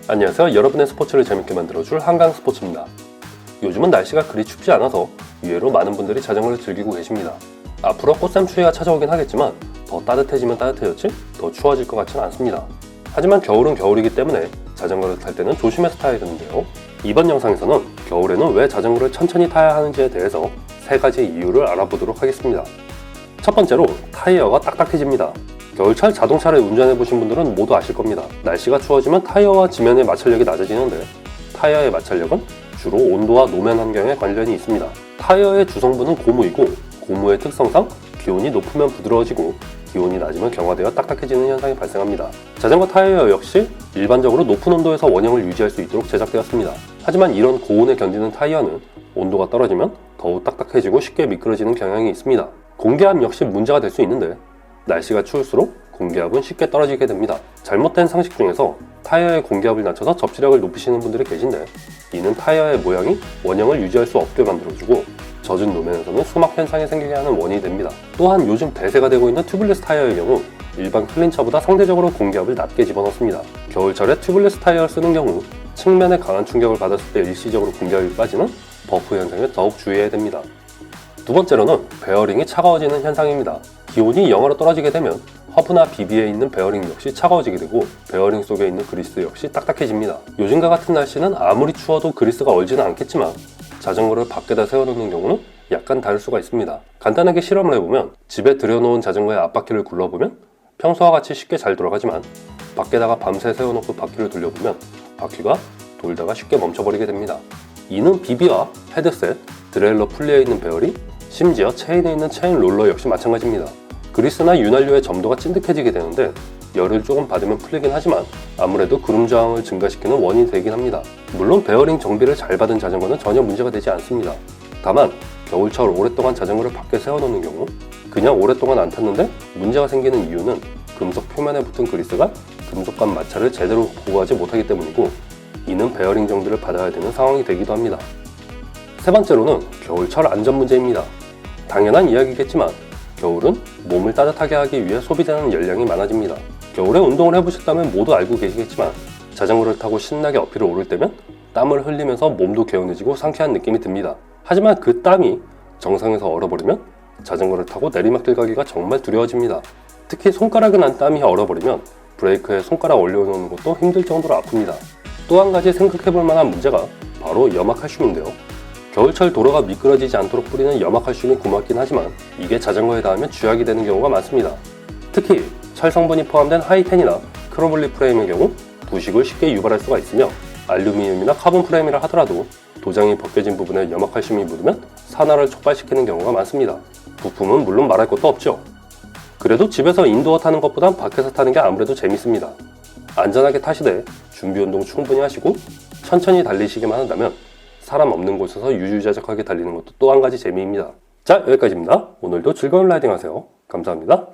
안녕하세요. 여러분의 스포츠를 재밌게 만들어줄 한강스포츠입니다. 요즘은 날씨가 그리 춥지 않아서 의외로 많은 분들이 자전거를 즐기고 계십니다. 앞으로 꽃샘추위가 찾아오긴 하겠지만 더 따뜻해지면 따뜻해졌지 더 추워질 것 같지는 않습니다. 하지만 겨울은 겨울이기 때문에 자전거를 탈 때는 조심해서 타야 되는데요. 이번 영상에서는 겨울에는 왜 자전거를 천천히 타야 하는지에 대해서 3가지 이유를 알아보도록 하겠습니다. 첫 번째로 타이어가 딱딱해집니다. 겨울철 자동차를 운전해보신 분들은 모두 아실 겁니다. 날씨가 추워지면 타이어와 지면의 마찰력이 낮아지는데 타이어의 마찰력은 주로 온도와 노면 환경에 관련이 있습니다. 타이어의 주성분은 고무이고 고무의 특성상 기온이 높으면 부드러워지고 기온이 낮으면 경화되어 딱딱해지는 현상이 발생합니다. 자전거 타이어 역시 일반적으로 높은 온도에서 원형을 유지할 수 있도록 제작되었습니다. 하지만 이런 고온에 견디는 타이어는 온도가 떨어지면 더욱 딱딱해지고 쉽게 미끄러지는 경향이 있습니다. 공기압 역시 문제가 될 수 있는데 날씨가 추울수록 공기압은 쉽게 떨어지게 됩니다. 잘못된 상식 중에서 타이어의 공기압을 낮춰서 접지력을 높이시는 분들이 계신데 이는 타이어의 모양이 원형을 유지할 수 없게 만들어주고 젖은路面에서는 수막 현상이 생기게 하는 원인이 됩니다. 또한 요즘 대세가 되고 있는 튜블레스 타이어의 경우 일반 클린처보다 상대적으로 공기압을 낮게 집어넣습니다. 겨울철에 튜블레스 타이어를 쓰는 경우 측면에 강한 충격을 받았을 때 일시적으로 공기압이 빠지는 버프 현상에 더욱 주의해야 됩니다. 두 번째로는 베어링이 차가워지는 현상입니다. 기온이 0으로 떨어지게 되면 허브나 비비에 있는 베어링 역시 차가워지게 되고 베어링 속에 있는 그리스 역시 딱딱해집니다. 요즘과 같은 날씨는 아무리 추워도 그리스가 얼지는 않겠지만 자전거를 밖에다 세워놓는 경우는 약간 다를 수가 있습니다. 간단하게 실험을 해보면 집에 들여놓은 자전거의 앞바퀴를 굴러보면 평소와 같이 쉽게 잘 돌아가지만 밖에다가 밤새 세워놓고 바퀴를 돌려보면 바퀴가 돌다가 쉽게 멈춰버리게 됩니다. 이는 비비와 헤드셋, 드레일러 풀리에 있는 베어링, 심지어 체인에 있는 체인 롤러 역시 마찬가지입니다. 그리스나 윤활유의 점도가 찐득해지게 되는데 열을 조금 받으면 풀리긴 하지만 아무래도 그름 저항을 증가시키는 원인이 되긴 합니다. 물론 베어링 정비를 잘 받은 자전거는 전혀 문제가 되지 않습니다. 다만 겨울철 오랫동안 자전거를 밖에 세워놓는 경우 그냥 오랫동안 안 탔는데 문제가 생기는 이유는 금속 표면에 붙은 그리스가 금속간 마찰을 제대로 보호하지 못하기 때문이고 이는 베어링 정비를 받아야 되는 상황이 되기도 합니다. 세 번째로는 겨울철 안전 문제입니다. 당연한 이야기겠지만 겨울은 몸을 따뜻하게 하기 위해 소비되는 열량이 많아집니다. 겨울에 운동을 해보셨다면 모두 알고 계시겠지만 자전거를 타고 신나게 어필을 오를 때면 땀을 흘리면서 몸도 개운해지고 상쾌한 느낌이 듭니다. 하지만 그 땀이 정상에서 얼어버리면 자전거를 타고 내리막길 가기가 정말 두려워집니다. 특히 손가락에 난 땀이 얼어버리면 브레이크에 손가락 올려놓는 것도 힘들 정도로 아픕니다. 또 한 가지 생각해볼 만한 문제가 바로 염화칼슘인데요. 겨울철 도로가 미끄러지지 않도록 뿌리는 염화칼슘이 고맙긴 하지만 이게 자전거에 닿으면 쥐약이 되는 경우가 많습니다. 특히 철 성분이 포함된 하이텐이나 크로블리 프레임의 경우 부식을 쉽게 유발할 수가 있으며 알루미늄이나 카본 프레임이라 하더라도 도장이 벗겨진 부분에 염화칼슘이 묻으면 산화를 촉발시키는 경우가 많습니다. 부품은 물론 말할 것도 없죠. 그래도 집에서 인도어 타는 것보단 밖에서 타는 게 아무래도 재밌습니다. 안전하게 타시되 준비운동 충분히 하시고 천천히 달리시기만 한다면 사람 없는 곳에서 유유자적하게 달리는 것도 또 한 가지 재미입니다. 자, 여기까지입니다. 오늘도 즐거운 라이딩 하세요. 감사합니다.